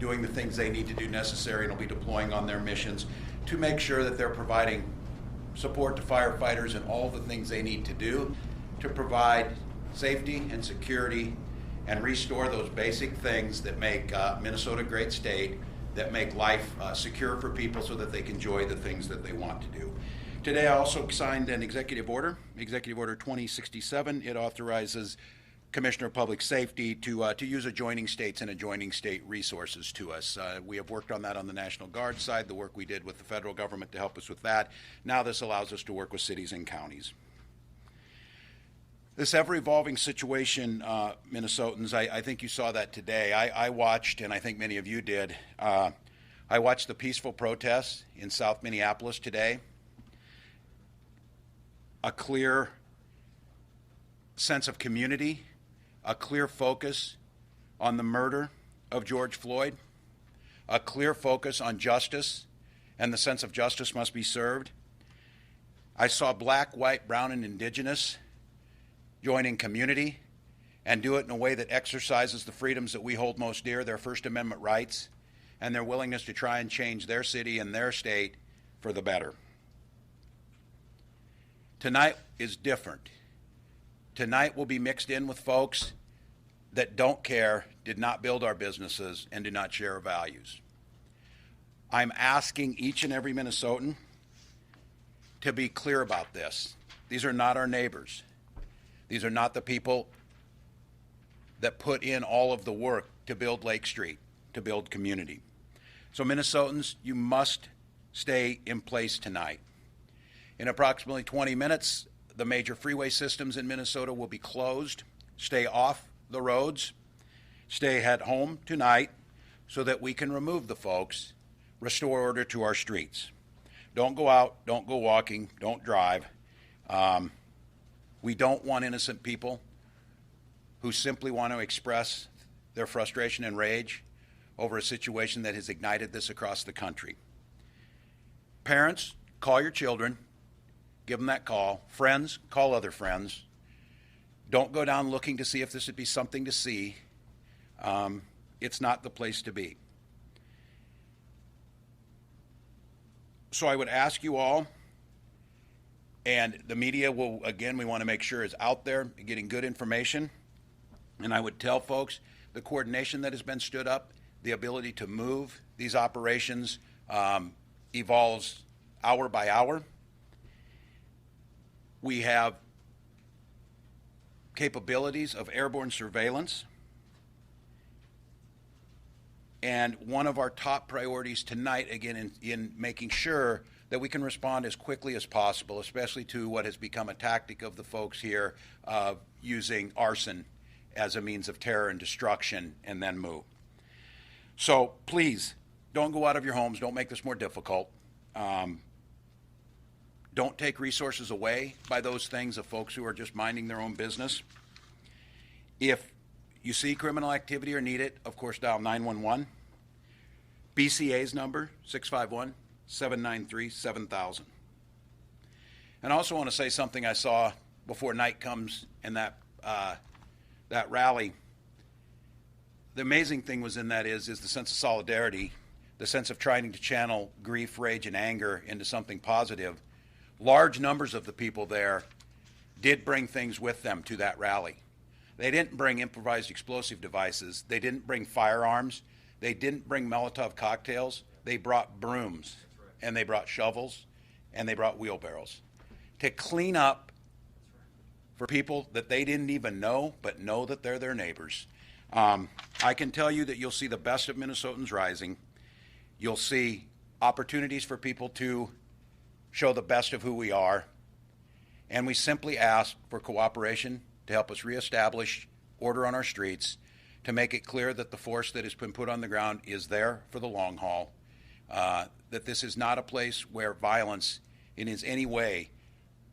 doing the things they need to do necessary and will be deploying on their missions to make sure that they're providing support to firefighters and all the things they need to do to provide safety and security and restore those basic things that make Minnesota a great state, that make life secure for people so that they can enjoy the things that they want to do. Today I also signed an executive order, Executive Order 2067. It authorizes Commissioner of Public Safety to use adjoining states and adjoining state resources to us. We have worked on that on the National Guard side, the work we did with the federal government to help us with that. Now this allows us to work with cities and counties. This ever-evolving situation, Minnesotans, I think you saw that today. I watched, and I think many of you did, I watched the peaceful protests in South Minneapolis today. A clear sense of community, a clear focus on the murder of George Floyd, a clear focus on justice, and the sense of justice must be served. I saw black, white, brown, and indigenous joining community and do it in a way that exercises the freedoms that we hold most dear, their First Amendment rights, and their willingness to try and change their city and their state for the better. Tonight is different. Tonight will be mixed in with folks that don't care, did not build our businesses, and do not share our values. I'm asking each and every Minnesotan to be clear about this. These are not our neighbors. These are not the people that put in all of the work to build Lake Street, to build community. So Minnesotans, you must stay in place tonight. In approximately 20 minutes, the major freeway systems in Minnesota will be closed. Stay off the roads. Stay at home tonight so that we can remove the folks, restore order to our streets. Don't go out, don't go walking, don't drive. We don't want innocent people who simply want to express their frustration and rage over a situation that has ignited this across the country. Parents, call your children. Give them that call. Friends, call other friends. Don't go down looking to see if this would be something to see. It's not the place to be. So I would ask you all, and the media will, again, we want to make sure is out there getting good information. And I would tell folks the coordination that has been stood up, the ability to move these operations evolves hour by hour. We have capabilities of airborne surveillance. And one of our top priorities tonight, again, in making sure that we can respond as quickly as possible, especially to what has become a tactic of the folks here of using arson as a means of terror and destruction and then move. So please, don't go out of your homes. Don't make this more difficult. Don't take resources away by those things of folks who are just minding their own business. If you see criminal activity or need it, of course, dial 911. BCA's number, 651-793-7000. And I also want to say something I saw before night comes in that rally. The amazing thing was in that is the sense of solidarity, the sense of trying to channel grief, rage, and anger into something positive. Large numbers of the people there did bring things with them to that rally. They didn't bring improvised explosive devices. They didn't bring firearms. They didn't bring Molotov cocktails. They brought brooms, and they brought shovels, and they brought wheelbarrows to clean up for people that they didn't even know, but know that they're their neighbors. I can tell you that you'll see the best of Minnesotans rising. You'll see opportunities for people to show the best of who we are. And we simply ask for cooperation to help us reestablish order on our streets, to make it clear that the force that has been put on the ground is there for the long haul, that this is not a place where violence is any way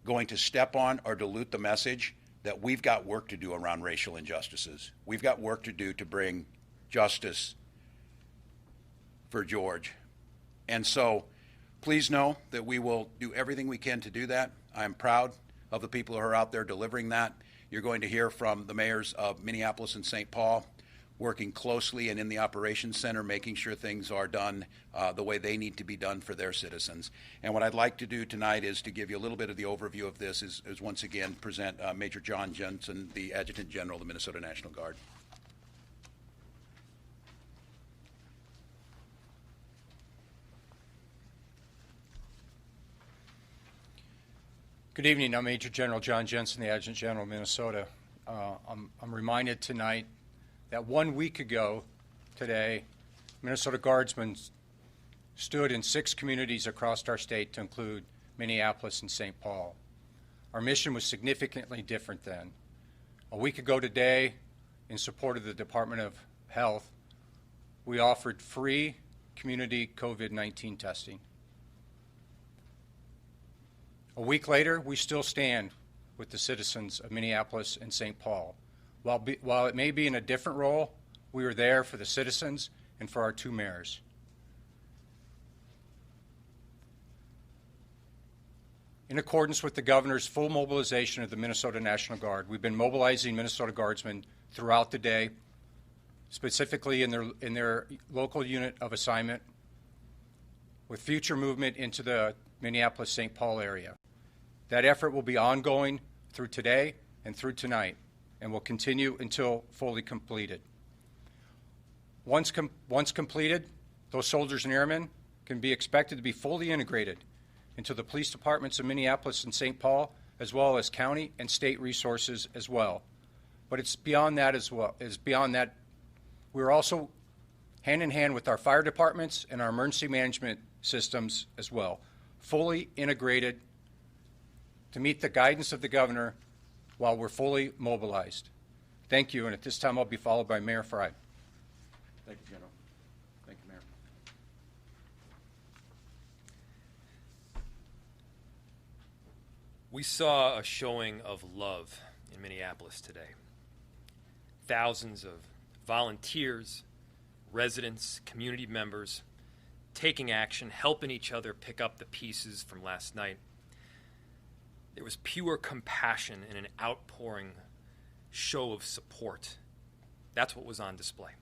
going to step on or dilute the message that we've got work to do around racial injustices. We've got work to do to bring justice for George. And so please know that we will do everything we can to do that. I'm proud of the people who are out there delivering that. You're going to hear from the mayors of Minneapolis and St. Paul. working closely and in the operations center, making sure things are done the way they need to be done for their citizens. And what I'd like to do tonight is to give you a little bit of the overview of this, is once again present Major John Jensen, the Adjutant General of the Minnesota National Guard. Good evening. I'm Major General John Jensen, the Adjutant General of Minnesota. I'm reminded tonight that 1 week ago today, Minnesota Guardsmen stood in 6 communities across our state to include Minneapolis and St. Paul. Our mission was significantly different then. A week ago today, in support of the Department of Health, we offered free community COVID-19 testing. A week later, we still stand with the citizens of Minneapolis and St. Paul. While it may be in a different role, we were there for the citizens and for our 2 mayors. In accordance with the governor's full mobilization of the Minnesota National Guard, we've been mobilizing Minnesota Guardsmen throughout the day, specifically in their local unit of assignment, with future movement into the Minneapolis-St. Paul area. That effort will be ongoing through today and through tonight, and will continue until fully completed. Once completed, those soldiers and airmen can be expected to be fully integrated into the police departments of Minneapolis and St. Paul, as well as county and state resources as well. But it's beyond that as well. It's beyond that. We're also hand in hand with our fire departments and our emergency management systems as well, fully integrated to meet the guidance of the governor while we're fully mobilized. Thank you, and at this time I'll be followed by Mayor Frey. Thank you, General. Thank you, Mayor. We saw a showing of love in Minneapolis today. Thousands of volunteers, residents, community members taking action, helping each other pick up the pieces from last night. There was pure compassion and an outpouring show of support. That's what was on display.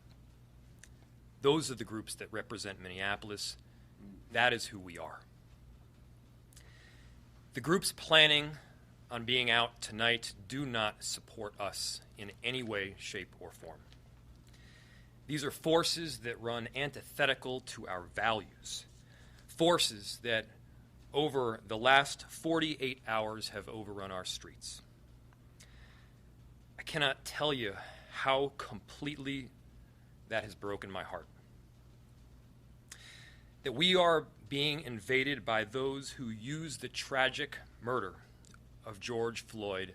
Those are the groups that represent Minneapolis. That is who we are. The groups planning on being out tonight do not support us in any way, shape, or form. These are forces that run antithetical to our values, forces that over the last 48 hours have overrun our streets. I cannot tell you how completely that has broken my heart. That we are being invaded by those who use the tragic murder of George Floyd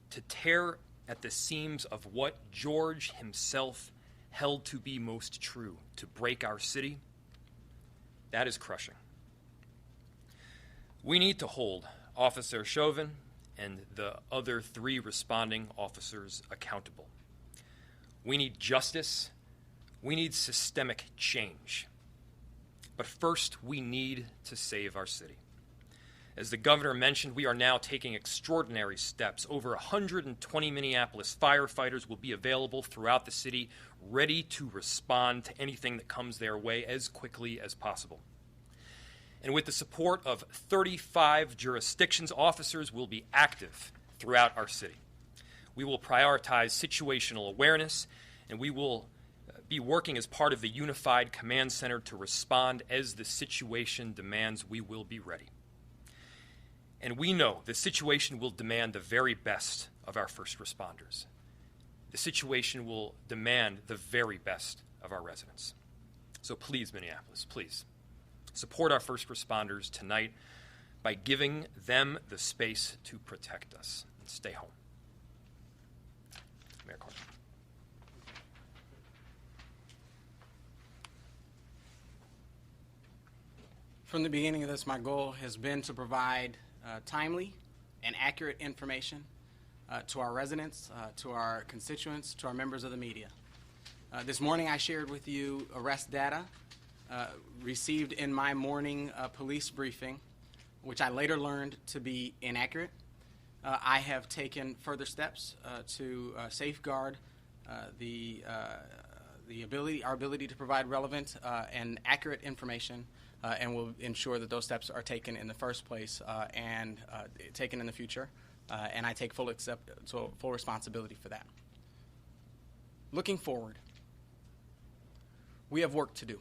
to tear at the seams of what George himself held to be most true, to break our city. That is crushing. We need to hold Officer Chauvin and the other 3 responding officers accountable. We need justice. We need systemic change. But first, we need to save our city. As the governor mentioned, we are now taking extraordinary steps. Over 120 Minneapolis firefighters will be available throughout the city, ready to respond to anything that comes their way as quickly as possible. And with the support of 35 jurisdictions, officers will be active throughout our city. We will prioritize situational awareness, and we will be working as part of the Unified Command Center to respond as the situation demands. We will be ready. And we know the situation will demand the very best of our first responders. The situation will demand the very best of our residents. So please, Minneapolis, please, support our first responders tonight by giving them the space to protect us and stay home. Mayor Carter. From the beginning of this, my goal has been to provide timely and accurate information to our residents, to our constituents, to our members of the media. This morning I shared with you arrest data received in my morning police briefing, which I later learned to be inaccurate. I have taken further steps to safeguard our ability to provide relevant and accurate information, and will ensure that those steps are taken in the first place and taken in the future. And I take full responsibility for that. Looking forward, we have work to do.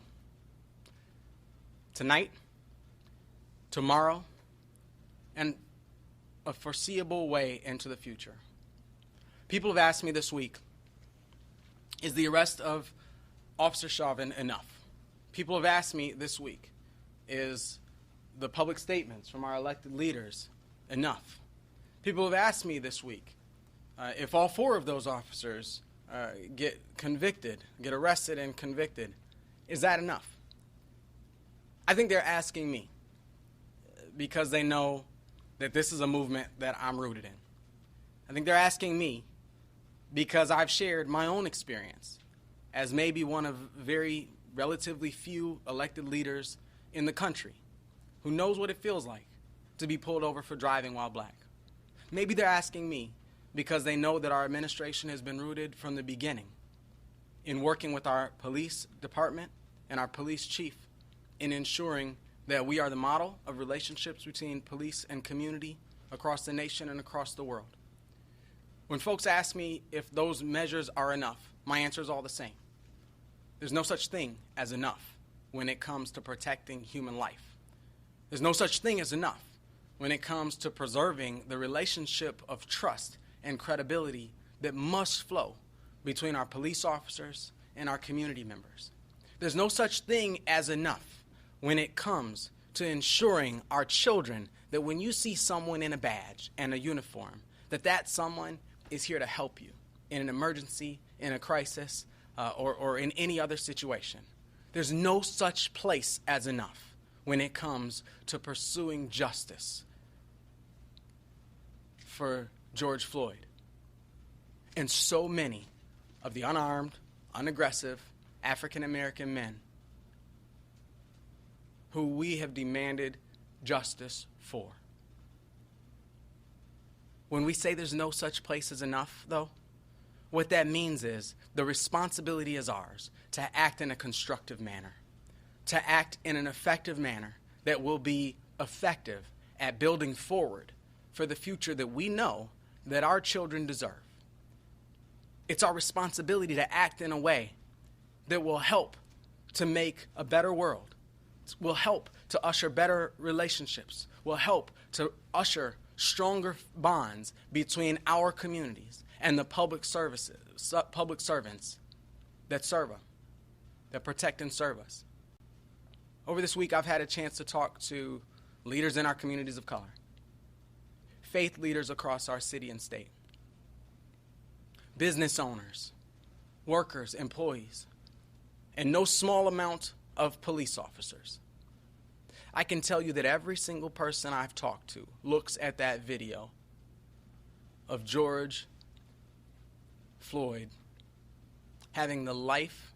Tonight, tomorrow, and a foreseeable way into the future. People have asked me this week, is the arrest of Officer Chauvin enough? People have asked me this week, is the public statements from our elected leaders enough? People have asked me this week, if all 4 of those officers get arrested and convicted, is that enough? I think they're asking me because they know that this is a movement that I'm rooted in. I think they're asking me because I've shared my own experience as maybe one of very relatively few elected leaders in the country who knows what it feels like to be pulled over for driving while black. Maybe they're asking me because they know that our administration has been rooted from the beginning in working with our police department and our police chief in ensuring that we are the model of relationships between police and community across the nation and across the world. When folks ask me if those measures are enough, my answer is all the same. There's no such thing as enough when it comes to protecting human life. There's no such thing as enough when it comes to preserving the relationship of trust and credibility that must flow between our police officers and our community members. There's no such thing as enough when it comes to ensuring our children that when you see someone in a badge and a uniform, that someone is here to help you in an emergency, in a crisis, or in any other situation. There's no such place as enough when it comes to pursuing justice for George Floyd and so many of the unarmed, unaggressive African-American men who we have demanded justice for. When we say there's no such place as enough, though, what that means is the responsibility is ours to act in a constructive manner, to act in an effective manner that will be effective at building forward for the future that we know that our children deserve. It's our responsibility to act in a way that will help to make a better world, will help to usher better relationships, will help to usher stronger bonds between our communities and the public servants that serve us, that protect and serve us. Over this week, I've had a chance to talk to leaders in our communities of color, faith leaders across our city and state, business owners, workers, employees, and no small amount of police officers. I can tell you that every single person I've talked to looks at that video of George Floyd having the life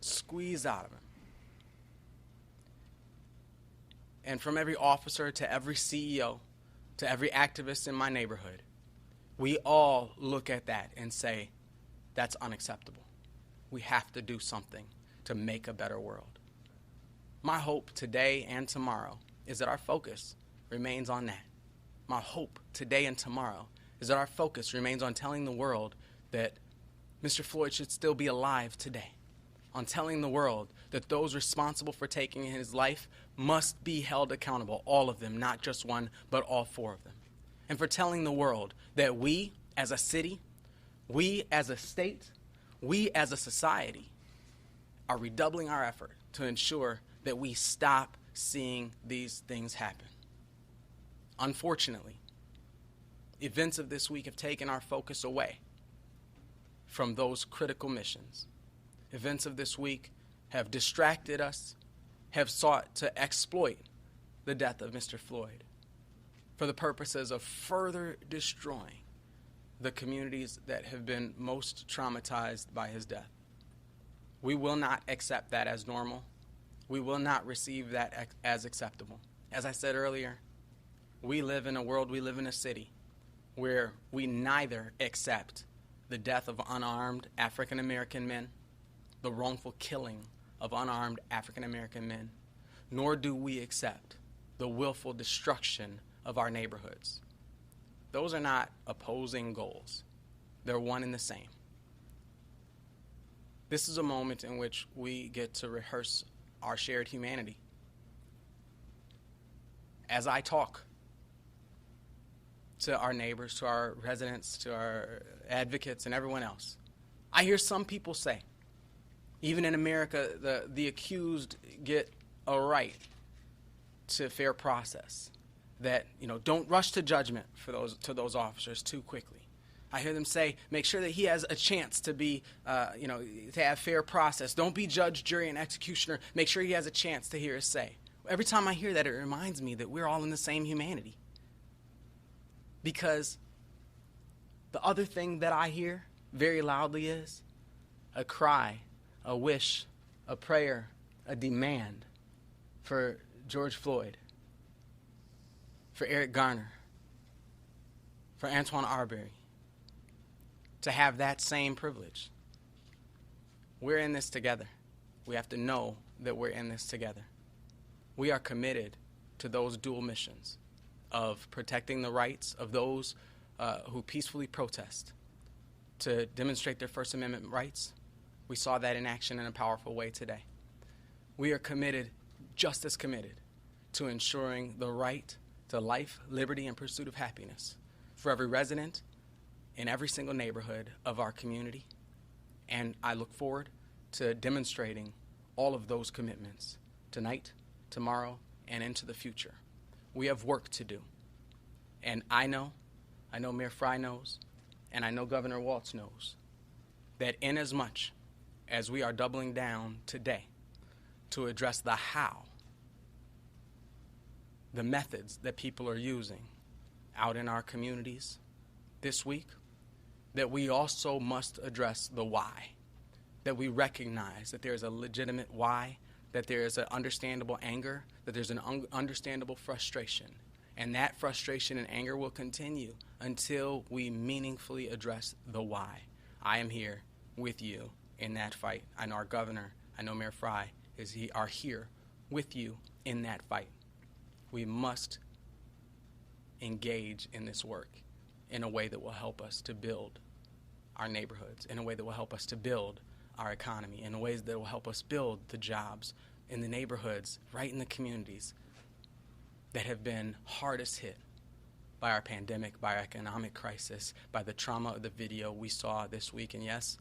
squeezed out of him. And from every officer to every CEO to every activist in my neighborhood, we all look at that and say, that's unacceptable. We have to do something to make a better world. My hope today and tomorrow is that our focus remains on that. My hope today and tomorrow is that our focus remains on telling the world that Mr. Floyd should still be alive today, on telling the world that those responsible for taking his life must be held accountable, all of them, not just one, but all 4 of them. And for telling the world that we as a city, we as a state, we as a society are redoubling our effort to ensure that we stop seeing these things happen. Unfortunately, events of this week have taken our focus away from those critical missions. Events of this week have distracted us, have sought to exploit the death of Mr. Floyd for the purposes of further destroying the communities that have been most traumatized by his death. We will not accept that as normal. We will not receive that as acceptable. As I said earlier, we live in a world, we live in a city where we neither accept the death of unarmed African American men, the wrongful killing of unarmed African American men, nor do we accept the willful destruction of our neighborhoods. Those are not opposing goals. They're one and the same. This is a moment in which we get to rehearse our shared humanity. As I talk to our neighbors, to our residents, to our advocates, and everyone else, I hear some people say, even in America, the accused get a right to fair process, that, don't rush to judgment to those officers too quickly. I hear them say, make sure that he has a chance to be, to have fair process. Don't be judge, jury, and executioner. Make sure he has a chance to hear his say. Every time I hear that, it reminds me that we're all in the same humanity. Because the other thing that I hear very loudly is a cry, a wish, a prayer, a demand for George Floyd, for Eric Garner, for Antoine Arbery, to have that same privilege. We're in this together. We have to know that we're in this together. We are committed to those dual missions of protecting the rights of those who peacefully protest, to demonstrate their First Amendment rights. We saw that in action in a powerful way today. We are committed, just as committed, to ensuring the right to life, liberty, and pursuit of happiness for every resident in every single neighborhood of our community. And I look forward to demonstrating all of those commitments tonight, tomorrow, and into the future. We have work to do. And I know Mayor Frey knows, and I know Governor Walz knows, that inasmuch as we are doubling down today to address the how, the methods that people are using out in our communities this week, that we also must address the why, that we recognize that there is a legitimate why, that there is an understandable anger, that there's an understandable frustration, and that frustration and anger will continue until we meaningfully address the why. I am here with you in that fight. I know our governor, I know Mayor Frey are here with you in that fight. We must engage in this work in a way that will help us to build our neighborhoods, in a way that will help us to build our economy, in ways that will help us build the jobs in the neighborhoods, right in the communities that have been hardest hit by our pandemic, by our economic crisis, by the trauma of the video we saw this week, and yes,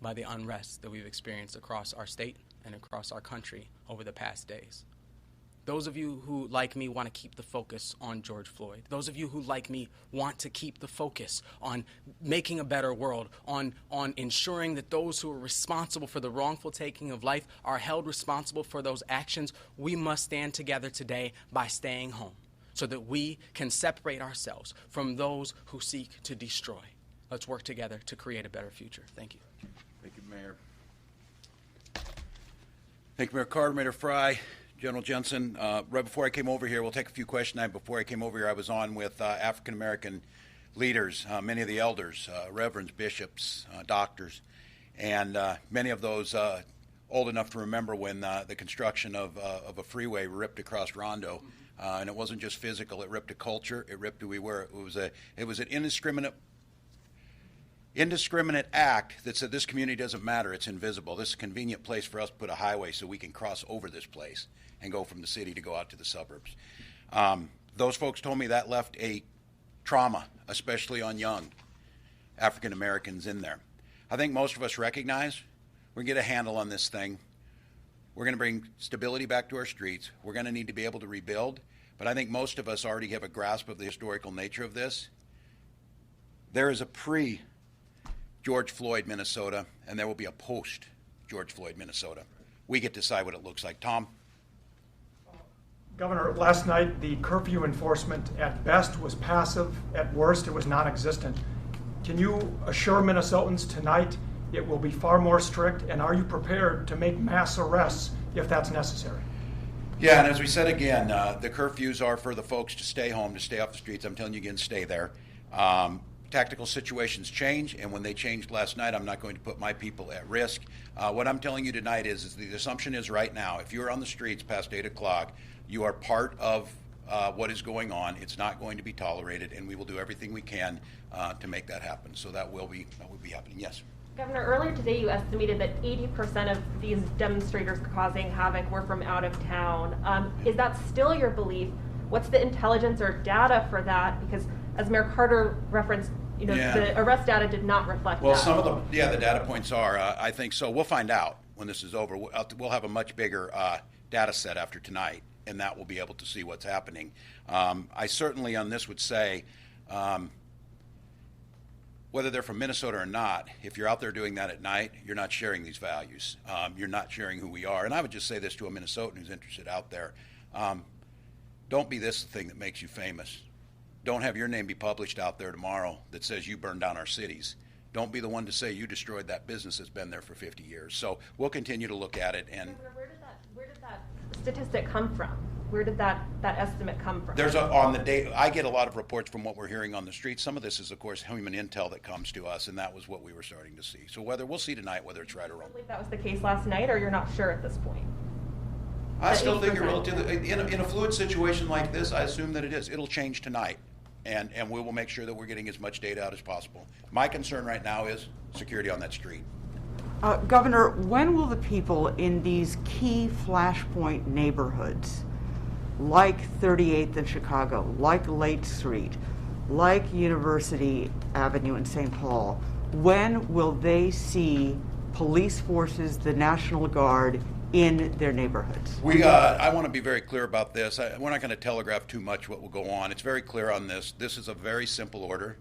by the unrest that we've experienced across our state and across our country over the past days. Those of you who, like me, want to keep the focus on George Floyd. Those of you who, like me, want to keep the focus on making a better world, on ensuring that those who are responsible for the wrongful taking of life are held responsible for those actions, we must stand together today by staying home so that we can separate ourselves from those who seek to destroy. Let's work together to create a better future. Thank you. Thank you, Mayor. Thank you, Mayor Carter, Mayor Frey, General Jensen. Right before I came over here, we'll take a few questions. Before I came over here, I was on with African-American leaders, many of the elders, reverends, bishops, doctors, and many of those old enough to remember when the construction of a freeway ripped across Rondo. And it wasn't just physical, it ripped a culture, it ripped who we were. It was an indiscriminate act that said this community doesn't matter, it's invisible. This is a convenient place for us to put a highway so we can cross over this place and go from the city to go out to the suburbs. Those folks told me that left a trauma, especially on young African Americans in there. I think most of us recognize we're going to get a handle on this thing. We're going to bring stability back to our streets. We're going to need to be able to rebuild. But I think most of us already have a grasp of the historical nature of this. There is a pre-George Floyd, Minnesota, and there will be a post-George Floyd, Minnesota. We get to decide what it looks like. Tom? Governor, last night the curfew enforcement at best was passive, at worst it was non-existent. Can you assure Minnesotans tonight it will be far more strict, and are you prepared to make mass arrests if that's necessary? Yeah, and as we said again, the curfews are for the folks to stay home, to stay off the streets. I'm telling you again, stay there. tactical situations change, and when they changed last night, I'm not going to put my people at risk. What I'm telling you tonight is the assumption is right now, if you're on the streets past 8 o'clock, you are part of what is going on. It's not going to be tolerated, and we will do everything we can to make that happen. So that will be happening. Yes. Governor, earlier today you estimated that 80% of these demonstrators causing havoc were from out of town. Is that still your belief? What's the intelligence or data for that? Because as Mayor Carter referenced, the arrest data did not reflect that. Well, some of the data points are, I think so. We'll find out when this is over. We'll have a much bigger data set after tonight, and that will be able to see what's happening. I certainly on this would say, whether they're from Minnesota or not, if you're out there doing that at night, you're not sharing these values. You're not sharing who we are. And I would just say this to a Minnesotan who's interested out there. Don't be this thing that makes you famous. Don't have your name be published out there tomorrow that says you burned down our cities. Don't be the one to say you destroyed that business that's been there for 50 years. So we'll continue to look at it. And Governor, where did that statistic come from? Where did that estimate come from? On the day, I get a lot of reports from what we're hearing on the streets. Some of this is, of course, human intel that comes to us, and that was what we were starting to see. So we'll see tonight whether it's right or wrong. I believe that was the case last night, or you're not sure at this point? I still think in a fluid situation like this, I assume that it is. It'll change tonight, and we will make sure that we're getting as much data out as possible. My concern right now is security on that street. Governor, when will the people in these key flashpoint neighborhoods, like 38th in Chicago, like Lake Street, like University Avenue in St. Paul, when will they see police forces, the National Guard, in their neighborhoods? I want to be very clear about this. We're not going to telegraph too much what will go on. It's very clear on this. This is a very simple order.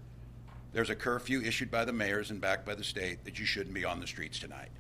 There's a curfew issued by the mayors and backed by the state that you shouldn't be on the streets tonight.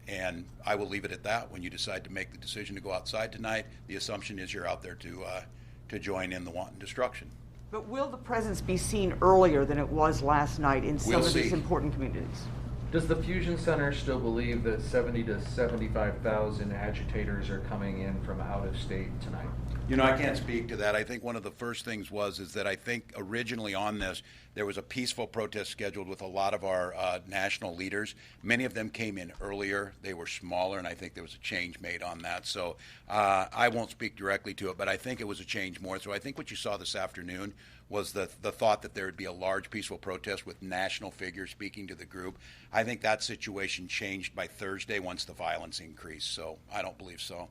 And I will leave it at that. When you decide to make the decision to go outside tonight, the assumption is you're out there to join in the wanton destruction. But will the presence be seen earlier than it was last night in some of these important communities? Does the Fusion Center still believe that 70 to 75,000 agitators are coming in from out of state tonight? I can't speak to that. I think one of the first things is that I think originally on this, there was a peaceful protest scheduled with a lot of our national leaders. Many of them came in earlier. They were smaller, and I think there was a change made on that. So I won't speak directly to it, but I think it was a change more. So I think what you saw this afternoon was the thought that there would be a large peaceful protest with national figures speaking to the group. I think that situation changed by Thursday once the violence increased. So I don't believe so.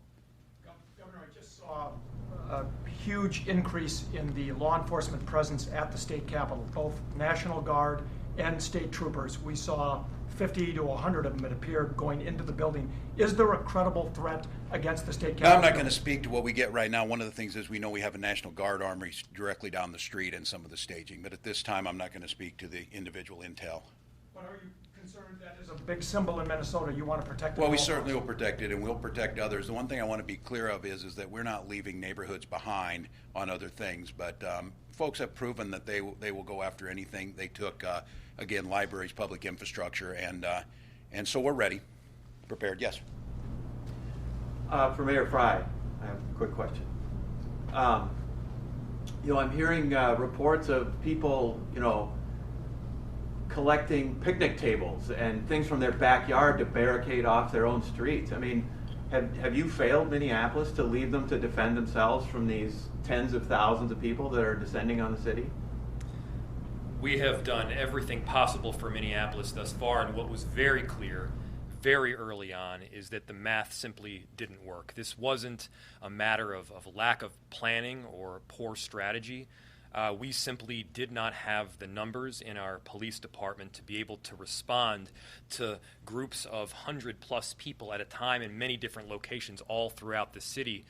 Governor, I just saw a huge increase in the law enforcement presence at the state capitol, both National Guard and state troopers. We saw 50 to 100 of them, it appeared, going into the building. Is there a credible threat against the state capitol? I'm not going to speak to what we get right now. One of the things is we know we have a National Guard armory directly down the street and some of the staging, but at this time I'm not going to speak to the individual intel. But are you concerned that is a big symbol in Minnesota? You want to protect it? Well, we certainly will protect it, and we'll protect others. The one thing I want to be clear of is that we're not leaving neighborhoods behind on other things, but folks have proven that they will go after anything. They took, again, libraries, public infrastructure, and so we're ready, prepared. Yes. For Mayor Frey, I have a quick question. I'm hearing reports of people, collecting picnic tables and things from their backyard to barricade off their own streets. I mean, have you failed Minneapolis to leave them to defend themselves from these tens of thousands of people that are descending on the city? We have done everything possible for Minneapolis thus far, and what was very clear very early on is that the math simply didn't work. This wasn't a matter of lack of planning or poor strategy. We simply did not have the numbers in our police department to be able to respond to groups of 100+ people at a time in many different locations all throughout the city,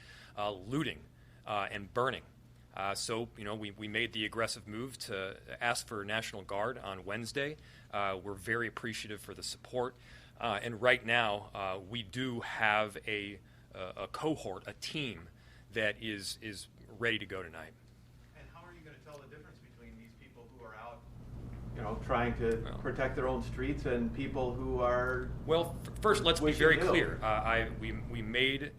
looting and burning. So we made the aggressive move to ask for National Guard on Wednesday. We're very appreciative for the support. And right now, we do have a cohort, a team that is ready to go tonight. The difference between these people who are out, trying to protect their own streets and people who are... Well, first, let's be very clear. We made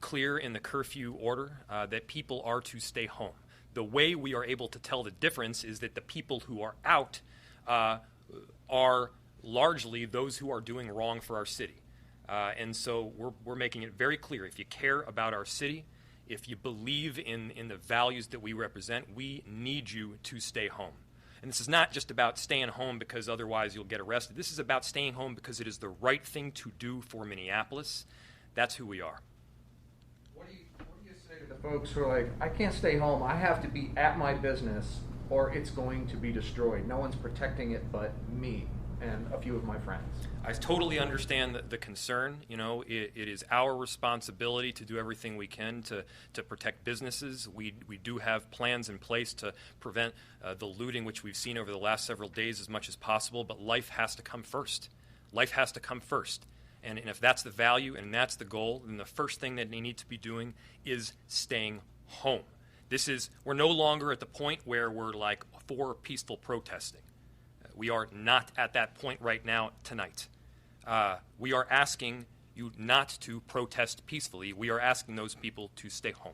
clear in the curfew order that people are to stay home. The way we are able to tell the difference is that the people who are out are largely those who are doing wrong for our city. And so we're making it very clear, if you care about our city, if you believe in the values that we represent, we need you to stay home. And this is not just about staying home because otherwise you'll get arrested. This is about staying home because it is the right thing to do for Minneapolis. That's who we are. What do you say to the folks who are like, I can't stay home, I have to be at my business or it's going to be destroyed. No one's protecting it but me and a few of my friends. I totally understand the concern. You know, it is our responsibility to do everything we can to protect businesses. We do have plans in place to prevent the looting, which we've seen over the last several days, as much as possible, but life has to come first. Life has to come first. And if that's the value and that's the goal, then the first thing that they need to be doing is staying home. We're no longer at the point where we're like for peaceful protesting. We are not at that point right now tonight. We are asking you not to protest peacefully. We are asking those people to stay home.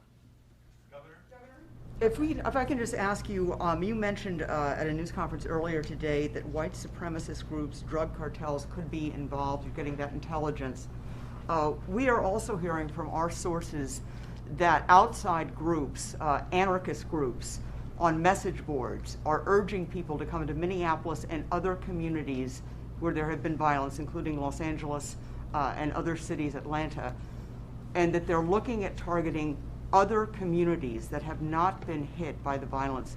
If I can just ask you, you mentioned at a news conference earlier today that white supremacist groups, drug cartels could be involved. You're getting that intelligence. We are also hearing from our sources that outside groups, anarchist groups, on message boards are urging people to come into Minneapolis and other communities where there have been violence, including Los Angeles and other cities, Atlanta, and that they're looking at targeting other communities that have not been hit by the violence.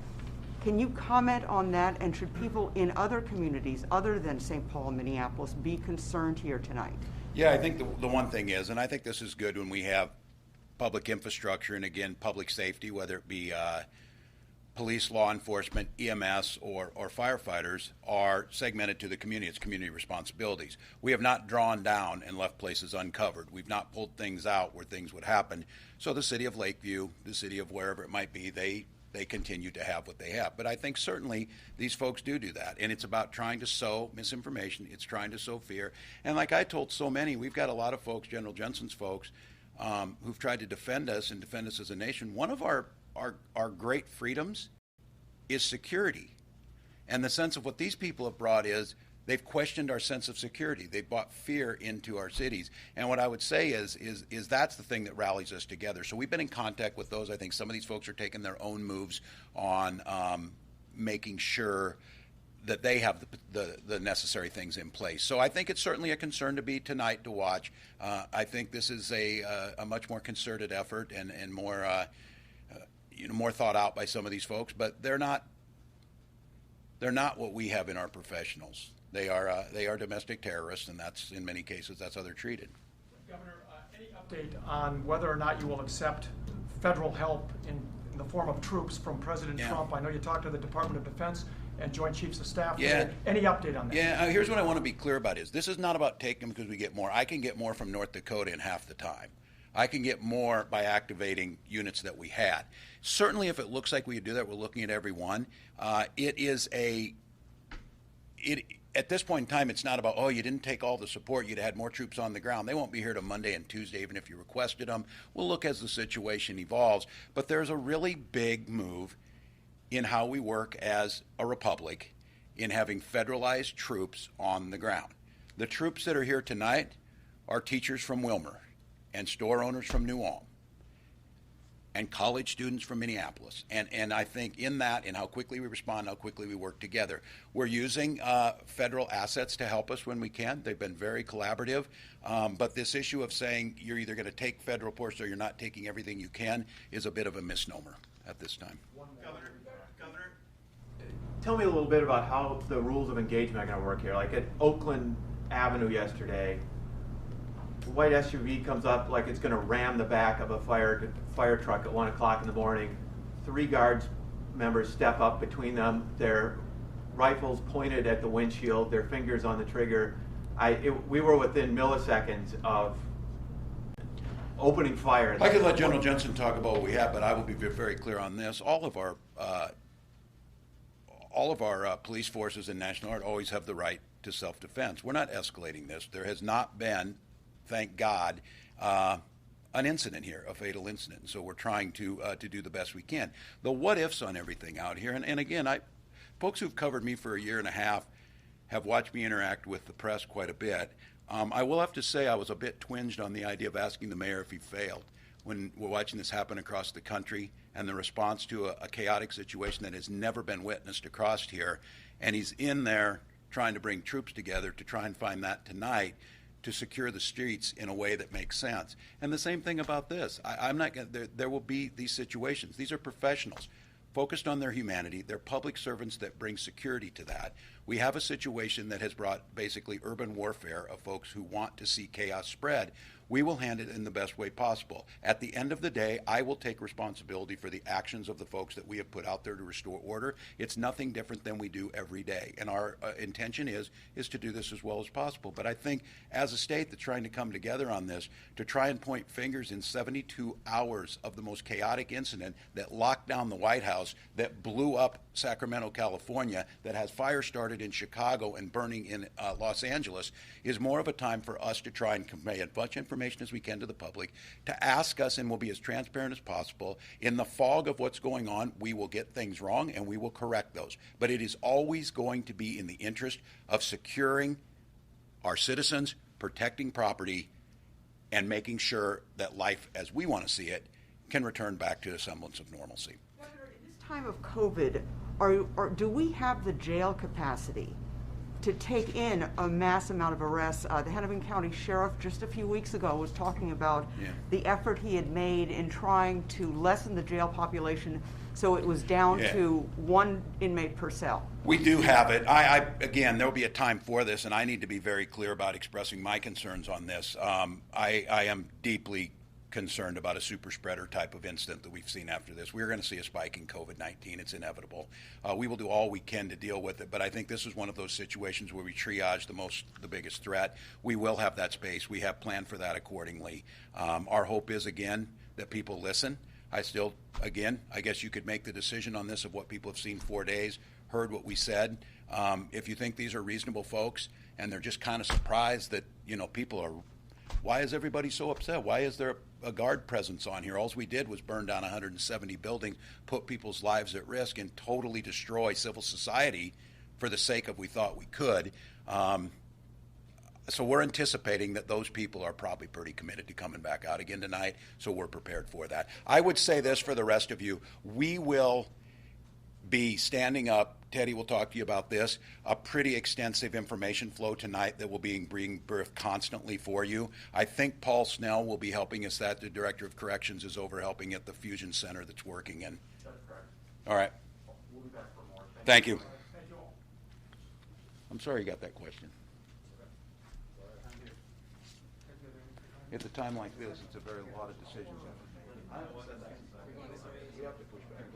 Can you comment on that, and should people in other communities other than St. Paul and Minneapolis be concerned here tonight? Yeah, I think the one thing is, and I think this is good when we have public infrastructure and, again, public safety, whether it be police, law enforcement, EMS, or firefighters, are segmented to the community. It's community responsibilities. We have not drawn down and left places uncovered. We've not pulled things out where things would happen. So the city of Lakeview, the city of wherever it might be, they continue to have what they have. But I think certainly these folks do that. And it's about trying to sow misinformation. It's trying to sow fear. And like I told so many, we've got a lot of folks, General Jensen's folks, who've tried to defend us and defend us as a nation. One of our great freedoms is security. And the sense of what these people have brought is they've questioned our sense of security. They've brought fear into our cities. And what I would say is that's the thing that rallies us together. So we've been in contact with those. I think some of these folks are taking their own moves on making sure that they have the necessary things in place. So I think it's certainly a concern to be tonight to watch. I think this is a much more concerted effort and more more thought out by some of these folks, but they're not what we have in our professionals. They are domestic terrorists, and that's, in many cases, that's how they're treated. Governor, any update on whether or not you will accept federal help in the form of troops from President Trump? I know you talked to the Department of Defense and Joint Chiefs of Staff. Yeah. Any update on that? Yeah, here's what I want to be clear about is this is not about taking because we get more. I can get more from North Dakota in half the time. I can get more by activating units that we had. Certainly, if it looks like we could do that, we're looking at every one. At this point in time, it's not about, oh, you didn't take all the support, you'd had more troops on the ground. They won't be here till Monday and Tuesday, even if you requested them. We'll look as the situation evolves. But there's a really big move in how we work as a republic in having federalized troops on the ground. The troops that are here tonight are teachers from Wilmer and store owners from New Ulm and college students from Minneapolis. And I think in that, in how quickly we respond, how quickly we work together, we're using federal assets to help us when we can. They've been very collaborative. But this issue of saying you're either going to take federal portions or you're not taking everything you can is a bit of a misnomer at this time. Governor, tell me a little bit about how the rules of engagement are going to work here. Like at Oakland Avenue yesterday, a white SUV comes up like it's going to ram the back of a fire truck at 1 o'clock in the morning. 3 Guards members step up between them, their rifles pointed at the windshield, their fingers on the trigger. We were within milliseconds of opening fire. I could let General Jensen talk about what we have, but I will be very clear on this. All of our police forces in National Guard always have the right to self-defense. We're not escalating this. There has not been, thank God, an incident here, a fatal incident. So we're trying to do the best we can. The what ifs on everything out here, and again, folks who've covered me for a year and a half have watched me interact with the press quite a bit. I will have to say I was a bit twinged on the idea of asking the mayor if he failed when we're watching this happen across the country and the response to a chaotic situation that has never been witnessed across here. And he's in there trying to bring troops together to try and find that tonight to secure the streets in a way that makes sense. And the same thing about this. I'm not going to, there will be these situations. These are professionals focused on their humanity. They're public servants that bring security to that. We have a situation that has brought basically urban warfare of folks who want to see chaos spread. We will handle it in the best way possible. At the end of the day, I will take responsibility for the actions of the folks that we have put out there to restore order. It's nothing different than we do every day. And our intention is to do this as well as possible. But I think as a state that's trying to come together on this, to try and point fingers in 72 hours of the most chaotic incident that locked down the White House, that blew up Sacramento, California, that has fire started in Chicago and burning in Los Angeles, is more of a time for us to try and convey as much information as we can to the public, to ask us, and we'll be as transparent as possible. In the fog of what's going on, we will get things wrong and we will correct those. But it is always going to be in the interest of securing our citizens, protecting property, and making sure that life as we want to see it can return back to a semblance of normalcy. Governor, in this time of COVID, do we have the jail capacity to take in a mass amount of arrests? The Hennepin County Sheriff just a few weeks ago was talking about the effort he had made in trying to lessen the jail population so it was down to 1 inmate per cell. We do have it. Again, there will be a time for this, and I need to be very clear about expressing my concerns on this. I am deeply concerned about a super spreader type of incident that we've seen after this. We're going to see a spike in COVID-19. It's inevitable. We will do all we can to deal with it, but I think this is one of those situations where we triage the biggest threat. We will have that space. We have planned for that accordingly. Our hope is, again, that people listen. I guess you could make the decision on this of what people have seen 4 days, heard what we said. If you think these are reasonable folks and they're just kind of surprised that, people are, why is everybody so upset? Why is there a guard presence on here? All we did was burn down 170 buildings, put people's lives at risk, and totally destroy civil society for the sake of we thought we could. So we're anticipating that those people are probably pretty committed to coming back out again tonight, so we're prepared for that. I would say this for the rest of you. We will be standing up, Teddy will talk to you about this, a pretty extensive information flow tonight that will be being birthed constantly for you. I think Paul Snell will be helping us. That the Director of Corrections is over helping at the Fusion Center that's working in. That's correct. All right. We'll be back for more. Thank you. Thank you all. I'm sorry you got that question. At a time like this, it's a very lot of decisions. We have to push back.